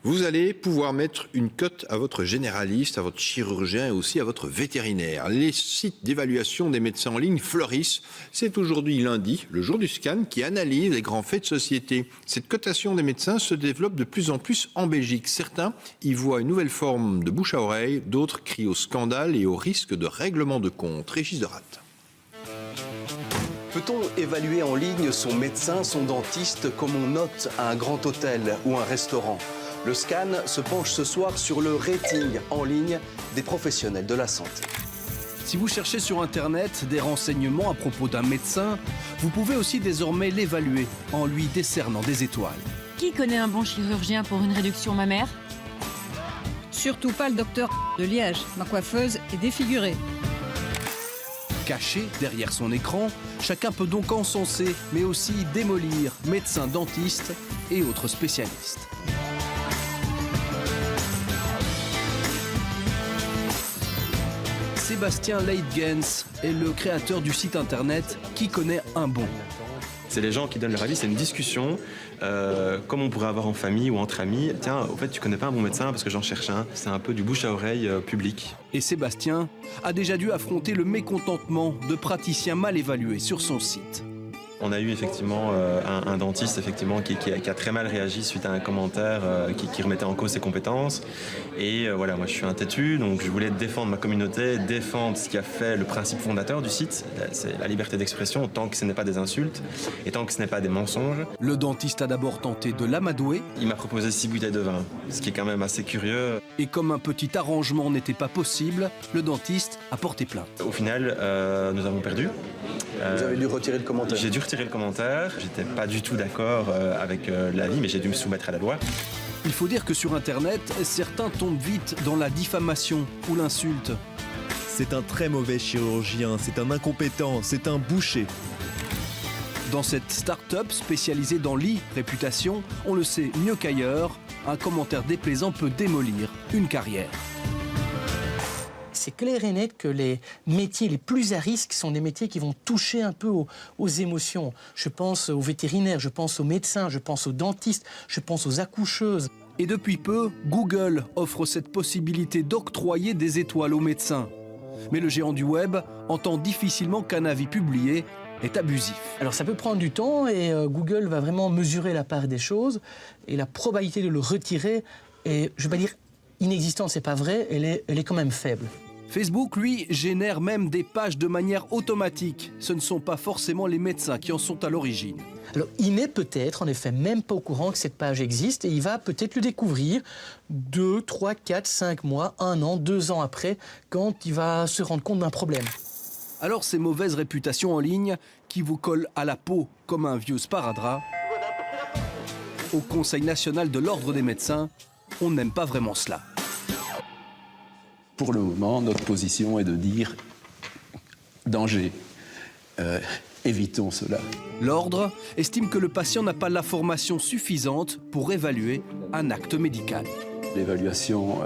Vous allez pouvoir mettre une cote à votre généraliste, à votre chirurgien et aussi à votre vétérinaire. Les sites d'évaluation des médecins en ligne fleurissent. C'est aujourd'hui lundi, le jour du scan, qui analyse les grands faits de société. Cette cotation des médecins se développe de plus en plus en Belgique. Certains y voient une nouvelle forme de bouche à oreille, d'autres crient au scandale et au risque de règlement de compte. Régis Derat. Peut-on évaluer en ligne son médecin, son dentiste, comme on note à un grand hôtel ou un restaurant ? Le scan se penche ce soir sur le rating en ligne des professionnels de la santé. Si vous cherchez sur Internet des renseignements à propos d'un médecin, vous pouvez aussi désormais l'évaluer en lui décernant des étoiles. Qui connaît un bon chirurgien pour une réduction mammaire? Surtout pas le docteur de Liège. Ma coiffeuse est défigurée. Caché derrière son écran, chacun peut donc encenser, mais aussi démolir médecins, dentistes et autres spécialistes. Sébastien Leitgens est le créateur du site internet Qui connaît un bon. C'est les gens qui donnent leur avis, c'est une discussion, comme on pourrait avoir en famille ou entre amis. Tiens, au fait, tu connais pas un bon médecin parce que j'en cherche un. C'est un peu du bouche à oreille public. Et Sébastien a déjà dû affronter le mécontentement de praticiens mal évalués sur son site. On a eu effectivement un dentiste effectivement, qui a très mal réagi suite à un commentaire qui remettait en cause ses compétences. Et voilà, moi je suis un têtu, donc je voulais défendre ma communauté, défendre ce qui a fait le principe fondateur du site, c'est la liberté d'expression, tant que ce n'est pas des insultes et tant que ce n'est pas des mensonges. Le dentiste a d'abord tenté de l'amadouer. Il m'a proposé 6 bouteilles de vin, ce qui est quand même assez curieux. Et comme un petit arrangement n'était pas possible, le dentiste a porté plainte. Au final, nous avons perdu. Vous avez dû retirer le commentaire. J'ai dû retirer le commentaire. J'étais pas du tout d'accord avec l'avis, mais j'ai dû me soumettre à la loi. Il faut dire que sur Internet, certains tombent vite dans la diffamation ou l'insulte. C'est un très mauvais chirurgien, c'est un incompétent, c'est un boucher. Dans cette start-up spécialisée dans l'e-réputation, on le sait mieux qu'ailleurs, un commentaire déplaisant peut démolir une carrière. C'est clair et net que les métiers les plus à risque sont des métiers qui vont toucher un peu aux émotions. Je pense aux vétérinaires, je pense aux médecins, je pense aux dentistes, je pense aux accoucheuses. Et depuis peu, Google offre cette possibilité d'octroyer des étoiles aux médecins. Mais le géant du web entend difficilement qu'un avis publié est abusif. Alors ça peut prendre du temps et Google va vraiment mesurer la part des choses et la probabilité de le retirer est, je ne vais pas dire inexistante, c'est pas vrai, elle est quand même faible. Facebook, lui, génère même des pages de manière automatique. Ce ne sont pas forcément les médecins qui en sont à l'origine. Alors, il n'est peut-être, en effet, même pas au courant que cette page existe et il va peut-être le découvrir 2, 3, 4, 5 mois, 1 an, 2 ans après, quand il va se rendre compte d'un problème. Alors, ces mauvaises réputations en ligne qui vous collent à la peau comme un vieux sparadrap, au Conseil national de l'Ordre des médecins, on n'aime pas vraiment cela. Pour le moment, notre position est de dire danger. Évitons cela. L'Ordre estime que le patient n'a pas la formation suffisante pour évaluer un acte médical. L'évaluation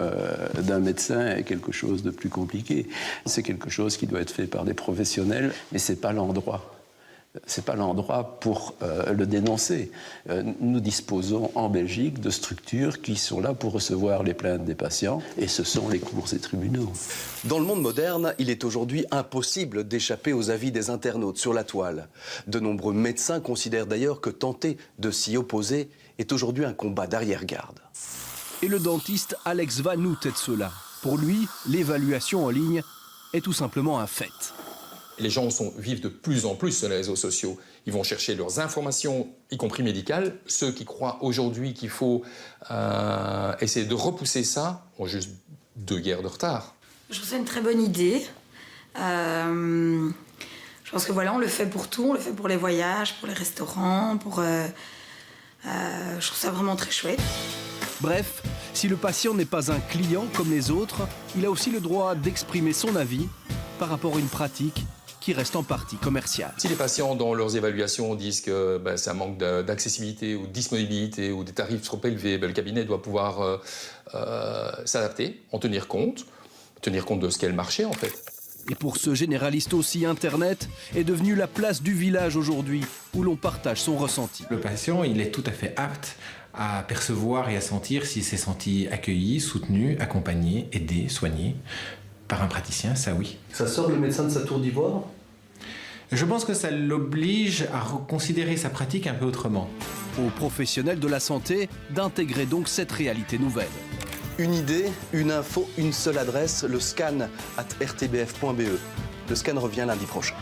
d'un médecin est quelque chose de plus compliqué. C'est quelque chose qui doit être fait par des professionnels, mais ce n'est pas l'endroit. C'est pas l'endroit pour le dénoncer. Nous disposons en Belgique de structures qui sont là pour recevoir les plaintes des patients, et ce sont les cours et tribunaux. Dans le monde moderne, il est aujourd'hui impossible d'échapper aux avis des internautes sur la toile. De nombreux médecins considèrent d'ailleurs que tenter de s'y opposer est aujourd'hui un combat d'arrière-garde. Et le dentiste Alex Vanout est de cela. Pour lui, l'évaluation en ligne est tout simplement un fait. Les gens vivent de plus en plus sur les réseaux sociaux. Ils vont chercher leurs informations, y compris médicales. Ceux qui croient aujourd'hui qu'il faut essayer de repousser ça ont juste 2 guerres de retard. Je trouve ça une très bonne idée. Je pense que voilà, on le fait pour tout. On le fait pour les voyages, pour les restaurants, je trouve ça vraiment très chouette. Bref, si le patient n'est pas un client comme les autres, il a aussi le droit d'exprimer son avis par rapport à une pratique qui reste en partie commerciale. Si les patients, dans leurs évaluations, disent que c'est un manque d'accessibilité ou de disponibilité ou des tarifs trop élevés, le cabinet doit pouvoir s'adapter, en tenir compte de ce qu'est le marché en fait. Et pour ce généraliste aussi, Internet est devenu la place du village aujourd'hui, où l'on partage son ressenti. Le patient, il est tout à fait apte à percevoir et à sentir s'il s'est senti accueilli, soutenu, accompagné, aidé, soigné par un praticien, ça oui. Ça sort le médecin de sa tour d'ivoire ? Je pense que ça l'oblige à reconsidérer sa pratique un peu autrement. Aux professionnels de la santé d'intégrer donc cette réalité nouvelle. Une idée, une info, une seule adresse, le scan@rtbf.be. Le scan revient lundi prochain.